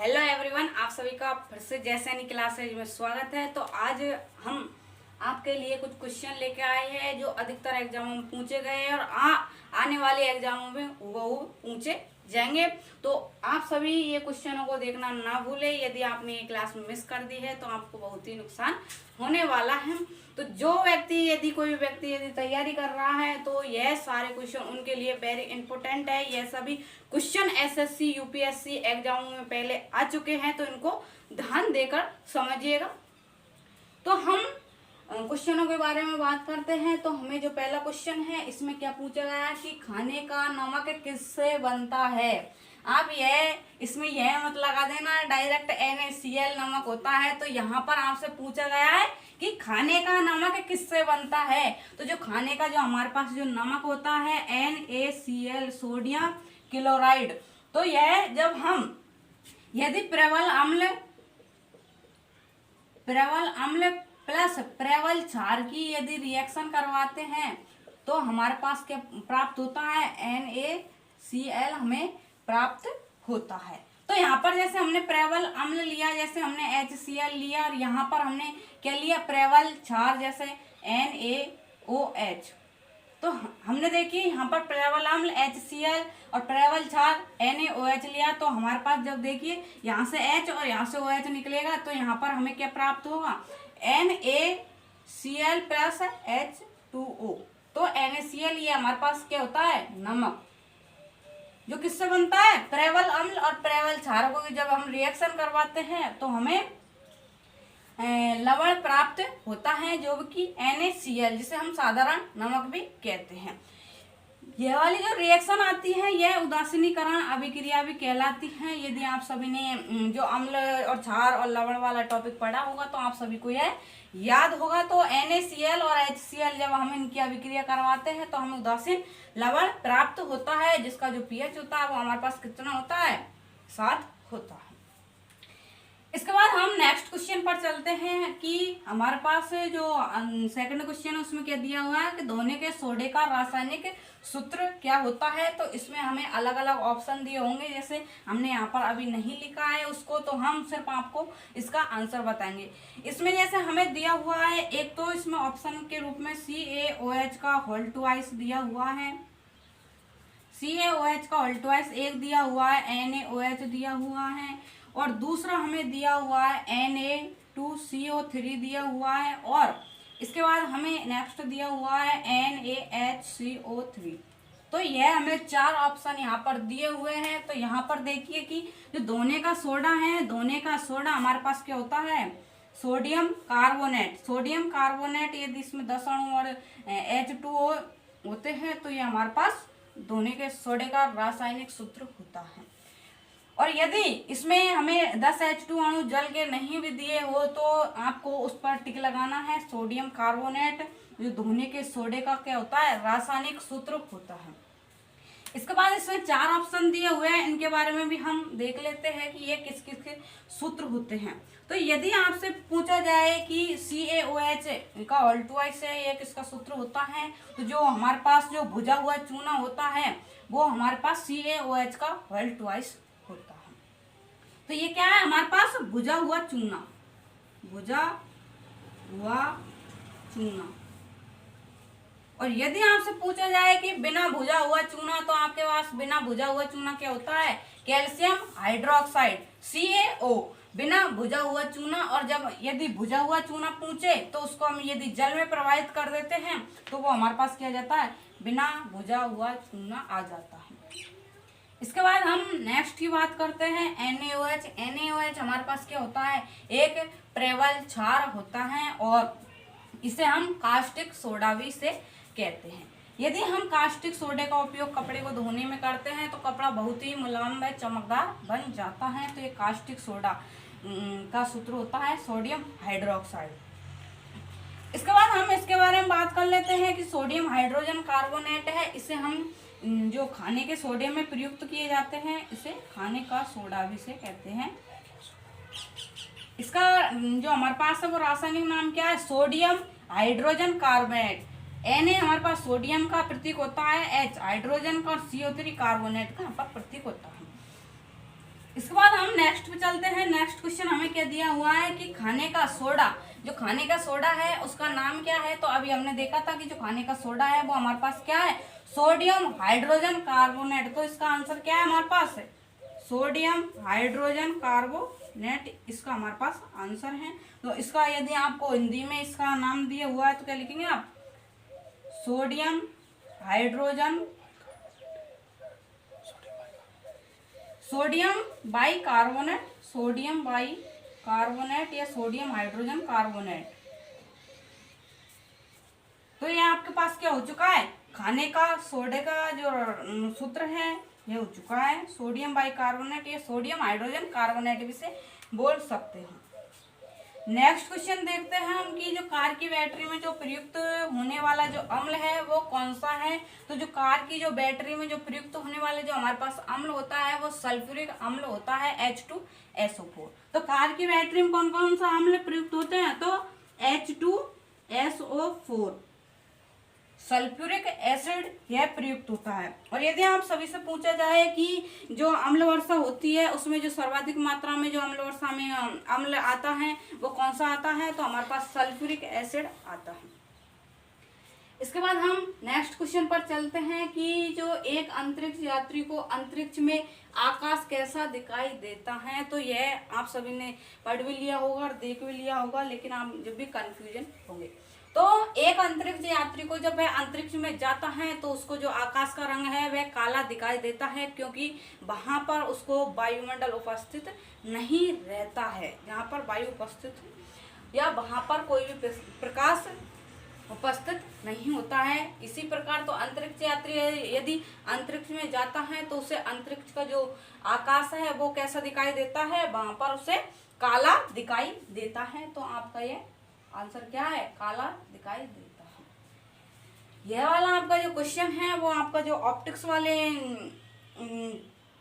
Hello everyone, आप सभी का फिर से जैसे क्लासेज में स्वागत है। तो आज हम आपके लिए कुछ क्वेश्चन लेके आए हैं जो अधिकतर एग्जामों में पूछे गए हैं और आने वाले एग्जामों में वो पूछे जाएंगे। तो आप सभी ये क्वेश्चनों को देखना ना भूले। यदि आपने ये क्लास मिस कर दी है तो आपको बहुत ही नुकसान होने वाला है। तो जो व्यक्ति यदि तैयारी कर रहा है तो यह सारे क्वेश्चन उनके लिए वेरी इंपॉर्टेंट है। यह सभी क्वेश्चन एसएससी यूपीएससी एग्जामों में पहले आ चुके हैं, तो इनको ध्यान देकर समझिएगा। तो हम क्वेश्चनों के बारे में बात करते हैं। तो हमें जो पहला क्वेश्चन है इसमें क्या पूछा गया है कि खाने का नमक किससे बनता है। आप इसमें यह मत लगा देना डायरेक्ट NaCl नमक होता है। तो यहाँ पर आपसे पूछा गया है कि खाने का नमक किससे बनता है। तो जो खाने का जो हमारे पास जो नमक होता है NaCl सोडियम क्लोराइड, तो यह जब हम यदि प्रबल अम्ल प्लस प्रबल क्षार की यदि रिएक्शन करवाते हैं तो हमारे पास क्या प्राप्त होता है, NaCl हमें प्राप्त होता है। तो यहाँ पर जैसे हमने प्रबल अम्ल लिया, जैसे हमने HCl लिया, और यहाँ पर हमने क्या लिया, प्रबल क्षार जैसे NaOH। तो हमने देखिए यहाँ पर प्रबल अम्ल HCl और प्रबल क्षार NaOH लिया। तो हमारे पास जब देखिए यहाँ से H और यहाँ से OH निकलेगा तो यहाँ पर हमें क्या प्राप्त होगा, NaCl प्लस H2O। तो NaCl ये हमारे पास क्या होता है, नमक, जो किससे बनता है, प्रबल अम्ल और प्रबल क्षार को जब हम रिएक्शन करवाते हैं तो हमें लवण प्राप्त होता है, जो कि NaCl, जिसे हम साधारण नमक भी कहते हैं। यह वाली जो रिएक्शन आती है यह उदासीनीकरण अभिक्रिया भी कहलाती है। यदि आप सभी ने जो अम्ल और क्षार और लवण वाला टॉपिक पढ़ा होगा तो आप सभी को यह याद होगा। तो NaCl और HCl जब हम इनकी अभिक्रिया करवाते हैं तो हमें उदासीन लवण प्राप्त होता है, जिसका जो pH होता है वो हमारे पास कितना होता है, 7 होता है। इसके बाद हम नेक्स्ट क्वेश्चन पर चलते हैं कि हमारे पास जो सेकंड क्वेश्चन है उसमें क्या दिया हुआ है कि धोने के सोडे का रासायनिक सूत्र क्या होता है। तो इसमें हमें अलग अलग ऑप्शन दिए होंगे, जैसे हमने यहाँ पर अभी नहीं लिखा है उसको, तो हम सिर्फ आपको इसका आंसर बताएंगे। इसमें जैसे हमें दिया हुआ है, एक तो इसमें ऑप्शन के रूप में CaOH का होल ट्वाइस दिया हुआ है, CaOH का होल ट्वाइस एक दिया हुआ है, NaOH दिया हुआ है, और दूसरा हमें दिया हुआ है Na2CO3 दिया हुआ है, और इसके बाद हमें नेक्स्ट दिया हुआ है NaHCO3। तो यह हमें 4 ऑप्शन यहाँ पर दिए हुए हैं। तो यहाँ पर देखिए कि जो धोने का सोडा है, धोने का सोडा हमारे पास क्या होता है, सोडियम कार्बोनेट। सोडियम कार्बोनेट यदि इसमें 10 अणु और H2O होते हैं तो ये हमारे पास धोने के सोडे का रासायनिक सूत्र होता है। और यदि इसमें हमें 10 H2 अणु जल के नहीं भी दिए हो तो आपको उस पर टिक लगाना है, सोडियम कार्बोनेट जो धोने के सोडे का क्या होता है, रासायनिक सूत्र होता है। इसके बाद इसमें 4 ऑप्शन दिए हुए हैं, इनके बारे में भी हम देख लेते हैं कि ये किस किस के सूत्र होते हैं। तो यदि आपसे पूछा जाए कि CaOH का होल ट्वाइस है, ये किसका सूत्र होता है, तो जो हमारे पास जो भुजा हुआ चूना होता है वो हमारे पास CaOH का होल ट्वाइस होता है। तो ये क्या है, हमारे पास भुजा हुआ चूना, भुजा हुआ चूना। और यदि आपसे पूछा जाए कि बिना भुजा हुआ चूना, तो आपके पास बिना भुजा हुआ चूना क्या होता है, कैल्शियम हाइड्रोक्साइड CaO, बिना भुजा हुआ चूना। और जब यदि भुजा हुआ चूना पूछे तो उसको हम यदि जल में प्रवाहित कर देते हैं तो वो हमारे पास क्या जाता है, बिना भुजा हुआ चूना आ जाता है। इसके बाद हम नेक्स्ट की बात करते हैं NaOH। NaOH हमारे पास क्या होता है, एक प्रबल क्षार होता है और इसे हम कास्टिक सोडा भी इसे कहते हैं। यदि हम कास्टिक सोडे का उपयोग कपड़े को धोने में करते हैं तो कपड़ा बहुत ही मुलायम व चमकदार बन जाता है। तो ये कास्टिक सोडा का सूत्र होता है सोडियम हाइड्रोक्साइड। इसके बाद हम इसके बारे में बात कर लेते हैं कि सोडियम हाइड्रोजन कार्बोनेट है, इसे हम जो खाने के सोडे में प्रयुक्त किए जाते हैं इसे खाने का सोडा भी से कहते हैं। इसका जो हमारे पास है वो रासायनिक नाम क्या है, सोडियम हाइड्रोजन कार्बोनेट। Na हमारे पास सोडियम का प्रतीक होता है H, हाइड्रोजन का, और CO3 कार्बोनेट का यहाँ पर प्रतीक होता है। इसके बाद हम नेक्स्ट पे चलते हैं नेक्स्ट क्वेश्चन। हमें क्या दिया हुआ है कि खाने का सोडा, जो खाने का सोडा है उसका नाम क्या है। तो अभी हमने देखा था कि जो खाने का सोडा है वो हमारे पास क्या है, सोडियम हाइड्रोजन कार्बोनेट। तो इसका आंसर क्या है हमारे पास है, सोडियम हाइड्रोजन कार्बोनेट, इसका हमारे पास आंसर है। तो इसका यदि आपको हिंदी में इसका नाम दिया हुआ है तो क्या लिखेंगे आप, sodium hydrogen, sodium by carbonate, sodium by carbonate या सोडियम हाइड्रोजन कार्बोनेट। तो ये आपके पास क्या हो चुका है, खाने का सोडे का जो सूत्र है ये हो चुका है सोडियम बाई कार्बोनेट या सोडियम हाइड्रोजन कार्बोनेट भी से बोल सकते हैं। नेक्स्ट क्वेश्चन देखते हैं हम कि जो कार की बैटरी में जो प्रयुक्त होने वाला जो अम्ल है वो कौन सा है। तो जो कार की जो बैटरी में जो प्रयुक्त होने वाले जो हमारे पास अम्ल होता है वो सल्फ्यूरिक अम्ल होता है H2SO4। तो कार की बैटरी में कौन कौन सा अम्ल प्रयुक्त होते हैं, तो H2SO4 सल्फ्यूरिक एसिड यह प्रयुक्त होता है। और यदि आप सभी से पूछा जाए कि जो अम्ल वर्षा होती है उसमें जो सर्वाधिक मात्रा में जो अम्ल वर्षा में अम्ल आता है वो कौन सा आता है, तो हमारे पास सल्फ्यूरिक एसिड आता है। इसके बाद हम नेक्स्ट क्वेश्चन पर चलते हैं कि जो एक अंतरिक्ष यात्री को अंतरिक्ष में आकाश कैसा दिखाई देता है। तो यह आप सभी ने पढ़ भी लिया होगा और देख भी लिया होगा, लेकिन आप जब भी कंफ्यूजन होंगे। तो एक अंतरिक्ष यात्री को जब वह अंतरिक्ष में जाता है तो उसको जो आकाश का रंग है वह काला दिखाई देता है, क्योंकि वहां पर उसको वायुमंडल उपस्थित नहीं रहता है। जहां पर वायु उपस्थित या वहां पर कोई भी प्रकाश उपस्थित नहीं होता है। इसी प्रकार तो अंतरिक्ष यात्री यदि अंतरिक्ष में जाता है तो उसे अंतरिक्ष का जो आकाश है वो कैसा दिखाई देता है, वहां पर उसे काला दिखाई देता है। तो आपका ये आंसर क्या है, काला दिखाई देता है। यह वाला आपका जो क्वेश्चन है वो आपका जो ऑप्टिक्स वाले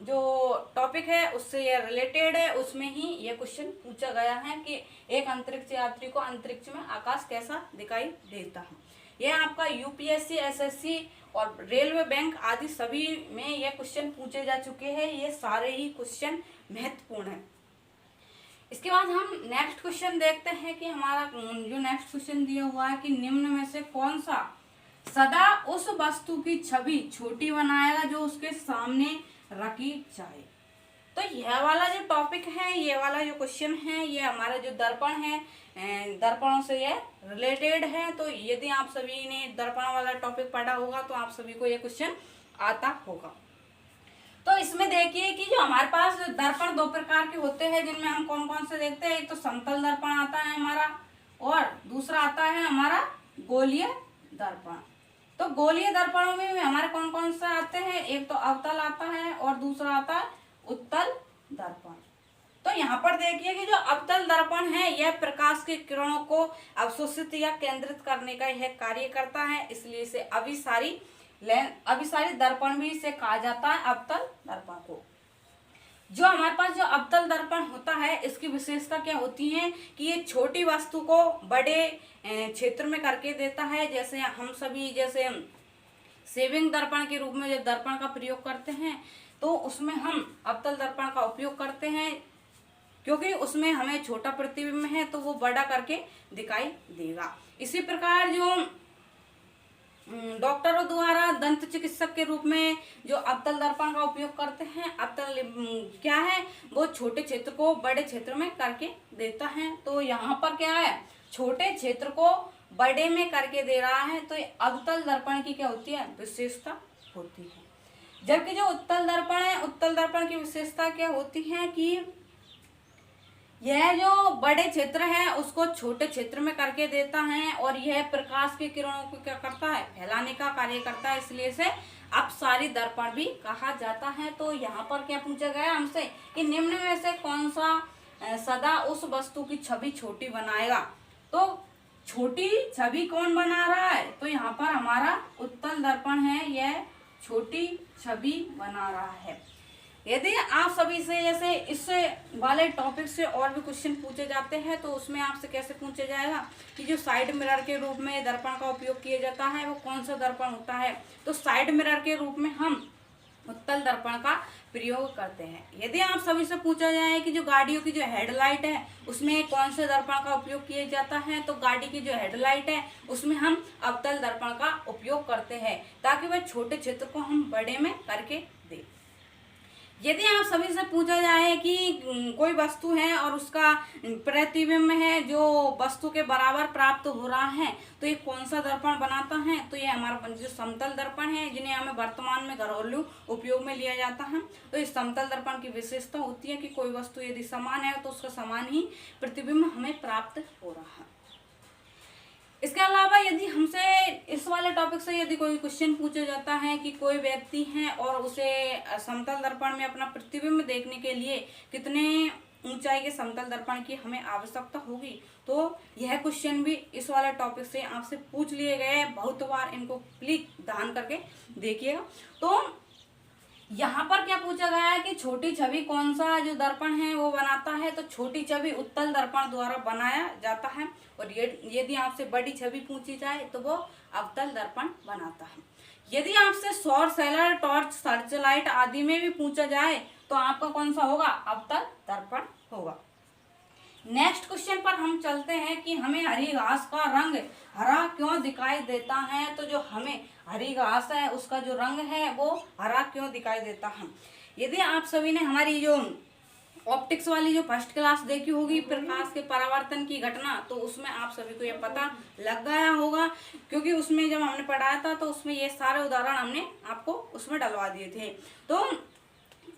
जो टॉपिक है उससे ये रिलेटेड है, उसमें ही ये क्वेश्चन पूछा गया है कि एक अंतरिक्ष यात्री को अंतरिक्ष में आकाश कैसा दिखाई देता है। यह आपका यूपीएससी, एसएससी और रेलवे बैंक आदि सभी में ये क्वेश्चन पूछे जा चुके हैं। ये सारे ही क्वेश्चन महत्वपूर्ण है। इसके बाद हम नेक्स्ट क्वेश्चन देखते हैं कि हमारा जो नेक्स्ट क्वेश्चन दिया हुआ है कि निम्न में से कौन सा सदा उस वस्तु की छवि छोटी बनाएगा जो उसके सामने रखी जाए। तो यह वाला जो टॉपिक है, ये वाला जो क्वेश्चन है, ये हमारा जो दर्पण है, दर्पणों से ये रिलेटेड है। तो यदि आप सभी ने दर्पण वाला टॉपिक पढ़ा होगा तो आप सभी को ये क्वेश्चन आता होगा। तो इसमें देखिए कि जो हमारे पास दर्पण दो प्रकार के होते हैं, जिनमें हम कौन कौन से देखते हैं। एक तो समतल दर्पण आता है हमारा, और दूसरा आता है हमारा गोलीय दर्पण। तो गोलीय दर्पणों में हमारे कौन कौन से आते हैं, एक तो अवतल आता है और दूसरा आता है उत्तल दर्पण। तो यहाँ पर देखिए कि जो अवतल दर्पण है यह प्रकाश की किरणों को अवशोषित या केंद्रित करने का यह कार्य करता है, इसलिए इसे अभिसारी दर्पण भी इसे कहा जाता है, अवतल दर्पण को। जो हमारे पास जो अवतल दर्पण होता है इसकी विशेषता क्या होती है कि ये छोटी वस्तु को बड़े क्षेत्र में करके देता है। जैसे हम सभी जैसे सेविंग दर्पण के रूप में जब दर्पण का प्रयोग करते हैं तो उसमें हम अवतल दर्पण का उपयोग करते हैं, क्योंकि उसमें हमें छोटा प्रतिबिंब है तो वो बड़ा करके दिखाई देगा। इसी प्रकार जो डॉक्टरों द्वारा दंत चिकित्सक के रूप में जो अवतल दर्पण का उपयोग करते हैं, अवतल क्या है, वो छोटे क्षेत्र को बड़े क्षेत्र में करके देता है। तो यहाँ पर क्या है, छोटे क्षेत्र को बड़े में करके दे रहा है, तो अवतल दर्पण की क्या होती है, विशेषता होती है। जबकि जो उत्तल दर्पण है, उत्तल दर्पण की विशेषता क्या होती है कि यह जो बड़े क्षेत्र है उसको छोटे क्षेत्र में करके देता है, और यह प्रकाश की किरणों को क्या करता है, फैलाने का कार्य करता है, इसलिए इसे अपसारी दर्पण भी कहा जाता है। तो यहाँ पर क्या पूछा गया हमसे कि निम्न में से कौन सा सदा उस वस्तु की छवि छोटी बनाएगा। तो छोटी छवि कौन बना रहा है, तो यहाँ पर हमारा उत्तल दर्पण है, यह छोटी छवि बना रहा है। यदि आप सभी से जैसे इससे वाले टॉपिक से और भी क्वेश्चन पूछे जाते हैं तो उसमें आपसे कैसे पूछा जाएगा कि जो साइड मिरर के रूप में दर्पण का उपयोग किया जाता है वो कौन सा दर्पण होता है। तो साइड मिरर के रूप में हम उत्तल दर्पण का प्रयोग करते हैं। यदि आप सभी से पूछा जाए कि जो गाड़ियों की जो हेडलाइट है उसमें कौन से दर्पण का उपयोग किया जाता है, तो गाड़ी की जो हेडलाइट है उसमें हम अवतल दर्पण का उपयोग करते हैं, ताकि वह छोटे चित्र को हम बड़े में करके दें। यदि आप सभी से पूछा जाए कि कोई वस्तु है और उसका प्रतिबिंब है जो वस्तु के बराबर प्राप्त हो रहा है, तो ये कौन सा दर्पण बनाता है, तो ये हमारा जो समतल दर्पण है, जिन्हें हमें वर्तमान में घरेलू उपयोग में लिया जाता है। तो इस समतल दर्पण की विशेषता होती है कि कोई वस्तु यदि समान है तो उसका समान ही प्रतिबिंब हमें प्राप्त हो रहा है। इसके अलावा यदि हमसे इस वाले टॉपिक से यदि कोई क्वेश्चन पूछा जाता है कि कोई व्यक्ति है और उसे समतल दर्पण में अपना प्रतिबिंब देखने के लिए कितने ऊंचाई के समतल दर्पण की हमें आवश्यकता होगी, तो यह क्वेश्चन भी इस वाले टॉपिक से आपसे पूछ लिए गए। बहुत बार इनको प्लीज ध्यान करके देखिएगा। तो यहाँ पर क्या पूछा गया है कि छोटी छवि कौन सा जो दर्पण है वो बनाता है, तो छोटी छवि उत्तल दर्पण द्वारा बनाया जाता है। और यदि आपसे बड़ी छवि पूछी जाए तो वो अवतल दर्पण बनाता है। यदि आपसे सौर सेलर, टॉर्च, सर्च लाइट आदि में भी पूछा जाए तो आपका कौन सा होगा, अवतल दर्पण होगा। नेक्स्ट क्वेश्चन पर हम चलते हैं कि हमें हरी घास का रंग हरा क्यों दिखाई देता है। तो जो हमें हरी घास है उसका जो रंग है वो हरा क्यों दिखाई देता है। यदि आप सभी ने हमारी जो ऑप्टिक्स वाली जो फर्स्ट क्लास देखी होगी, प्रकाश के परावर्तन की घटना, तो उसमें आप सभी को यह पता लग गया होगा, क्योंकि उसमें जब हमने पढ़ाया था तो उसमें ये सारे उदाहरण हमने आपको उसमें डलवा दिए थे। तो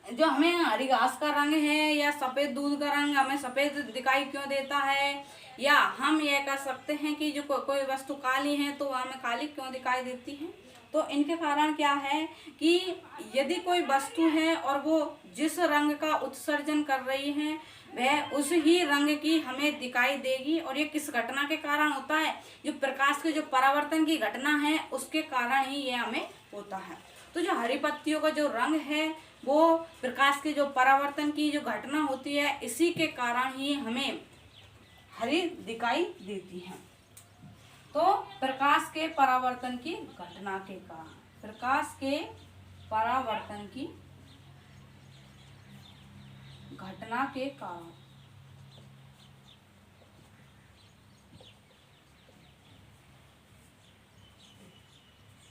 जो हमें हरी घास का रंग है या सफेद दूध का रंग हमें सफेद दिखाई क्यों देता है, या हम यह कह सकते हैं कि जो कोई वस्तु काली है तो हमें काली क्यों दिखाई देती है, तो इनके कारण क्या है कि यदि कोई वस्तु है और वो जिस रंग का उत्सर्जन कर रही है वह उस ही रंग की हमें दिखाई देगी। और ये किस घटना के कारण होता है, जो प्रकाश के जो परावर्तन की घटना है उसके कारण ही ये हमें होता है। तो जो हरी पत्तियों का जो रंग है वो प्रकाश के जो परावर्तन की जो घटना होती है इसी के कारण ही हमें हरी दिखाई देती है। तो प्रकाश के परावर्तन की घटना के कारण, प्रकाश के परावर्तन की घटना के कारण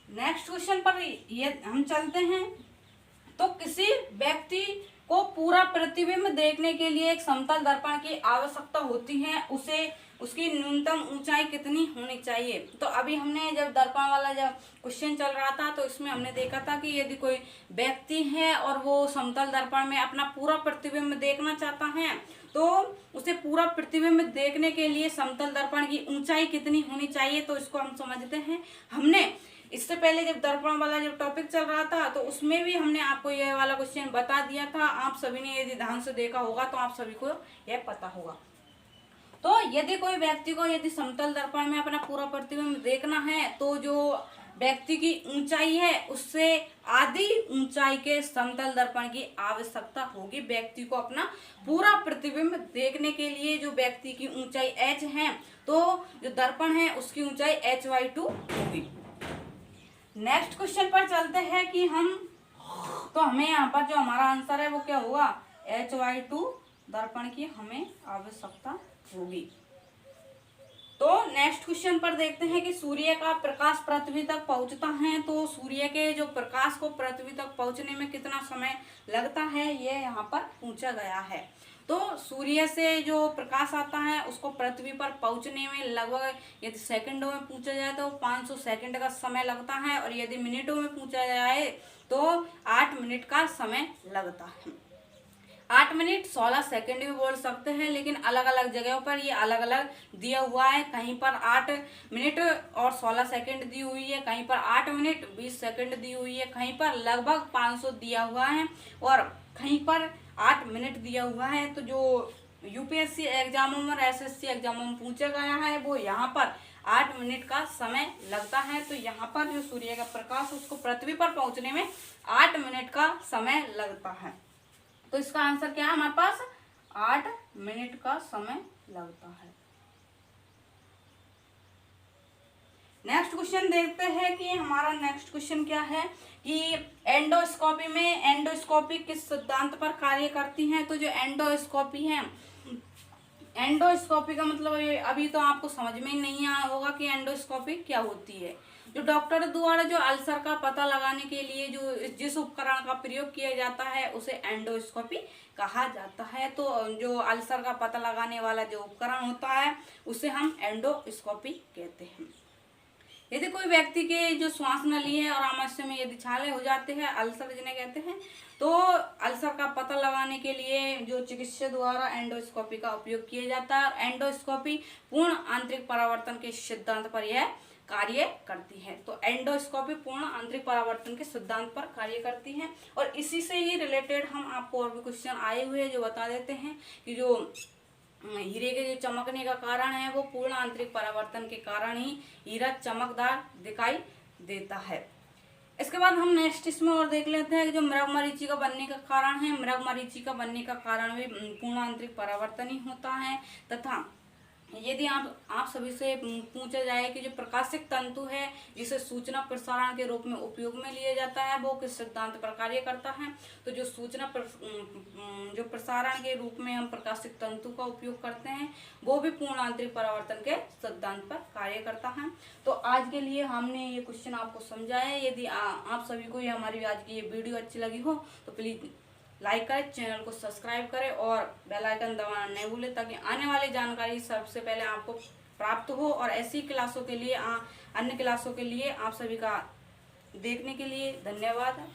नेक्स्ट क्वेश्चन पर ये हम चलते हैं। तो किसी व्यक्ति को पूरा प्रतिबिंब देखने के लिए एक समतल दर्पण की आवश्यकता होती है, उसे उसकी न्यूनतम ऊंचाई कितनी होनी चाहिए। तो अभी हमने जब दर्पण वाला जब क्वेश्चन चल रहा था तो इसमें हमने देखा था कि यदि कोई व्यक्ति है और वो समतल दर्पण में अपना पूरा प्रतिबिंब देखना चाहता है तो उसे पूरा प्रतिबिंब देखने के लिए समतल दर्पण की ऊंचाई कितनी होनी चाहिए। तो इसको हम समझते हैं। हमने इससे पहले जब दर्पण वाला जब टॉपिक चल रहा था तो उसमें भी हमने आपको यह वाला क्वेश्चन बता दिया था। आप सभी ने यदि ध्यान से देखा होगा तो आप सभी को यह पता होगा। तो यदि कोई व्यक्ति को यदि समतल दर्पण में अपना पूरा प्रतिबिंब देखना है तो जो व्यक्ति की ऊंचाई है उससे आधी ऊंचाई के समतल दर्पण की आवश्यकता होगी। व्यक्ति को अपना पूरा प्रतिबिंब देखने के लिए जो व्यक्ति की ऊंचाई h है तो जो दर्पण है उसकी ऊंचाई h/2 होगी। नेक्स्ट क्वेश्चन पर चलते हैं कि तो हमें यहाँ पर जो हमारा आंसर है वो क्या होगा, h/2 दर्पण की हमें आवश्यकता होगी। तो नेक्स्ट क्वेश्चन पर देखते हैं कि सूर्य का प्रकाश पृथ्वी तक पहुंचता है, तो सूर्य के जो प्रकाश को पृथ्वी तक पहुंचने में कितना समय लगता है ये यहाँ पर पूछा गया है। तो सूर्य से जो प्रकाश आता है उसको पृथ्वी पर पहुंचने में लगभग यदि सेकंडों में पूछा जाए तो 500 सेकंड का समय लगता है, और यदि मिनटों में पूछा जाए तो 8 मिनट का समय लगता है। 8 मिनट 16 सेकंड भी बोल सकते हैं, लेकिन अलग अलग जगहों पर ये अलग अलग दिया हुआ है। कहीं पर 8 मिनट और 16 सेकंड दी हुई है, कहीं पर 8 मिनट 20 सेकंड दी हुई है, कहीं पर लगभग 500 दिया हुआ है और कहीं पर 8 मिनट दिया हुआ है। तो जो यूपीएससी एग्जामों में, एसएससी एग्जामों में पूछा गया है वो यहाँ पर 8 मिनट का समय लगता है। तो यहाँ पर जो सूर्य का प्रकाश उसको पृथ्वी पर पहुंचने में 8 मिनट का समय लगता है। तो इसका आंसर क्या है हमारे पास, 8 मिनट का समय लगता है। नेक्स्ट क्वेश्चन देखते हैं कि हमारा नेक्स्ट क्वेश्चन क्या है कि एंडोस्कोपी में एंडोस्कोपी किस सिद्धांत पर कार्य करती है। तो जो एंडोस्कोपी है, एंडोस्कोपी का मतलब अभी तो आपको समझ में ही नहीं आया होगा कि एंडोस्कोपी क्या होती है। जो डॉक्टर द्वारा जो अल्सर का पता लगाने के लिए जो जिस उपकरण का प्रयोग किया जाता है उसे एंडोस्कोपी कहा जाता है। तो जो अल्सर का पता लगाने वाला जो उपकरण होता है उसे हम एंडोस्कोपी कहते हैं। यदि कोई व्यक्ति के जो श्वास नली है और आमाशय में यदि छाले हो जाते हैं, अल्सर जिन्हें कहते हैं, तो अल्सर का पता लगाने के लिए जो चिकित्सक द्वारा एंडोस्कोपी का उपयोग किया जाता है। और एंडोस्कोपी पूर्ण आंतरिक परावर्तन के सिद्धांत पर यह कार्य करती है। तो एंडोस्कोपी पूर्ण आंतरिक परावर्तन के सिद्धांत पर कार्य करती है। और इसी से ही रिलेटेड हम आपको और भी क्वेश्चन आए हुए हैं जो बता देते हैं कि जो हीरे के जो चमकने का कारण है वो पूर्ण आंतरिक परावर्तन के कारण ही हीरा चमकदार दिखाई देता है। इसके बाद हम नेक्स्ट इसमें और देख लेते हैं कि जो मृगमरीचिका का बनने का कारण है, मृगमरीचिका का बनने का कारण भी पूर्ण आंतरिक परावर्तन ही होता है। तथा यदि आप सभी से पूछा जाए कि जो प्रकाशिक तंतु है जिसे सूचना प्रसारण के रूप में उपयोग में लिया जाता है वो किस सिद्धांत पर कार्य करता है। तो जो जो प्रसारण के रूप में हम प्रकाशिक तंतु का उपयोग करते हैं वो भी पूर्ण आंतरिक परावर्तन के सिद्धांत पर कार्य करता है। तो आज के लिए हमने ये क्वेश्चन आपको समझाया। यदि आप सभी को ये हमारी आज की ये वीडियो अच्छी लगी हो तो प्लीज लाइक करें, चैनल को सब्सक्राइब करें और बेल आइकन दबाना नहीं भूलें ताकि आने वाली जानकारी सबसे पहले आपको प्राप्त हो। और ऐसी क्लासों के लिए अन्य क्लासों के लिए आप सभी का देखने के लिए धन्यवाद।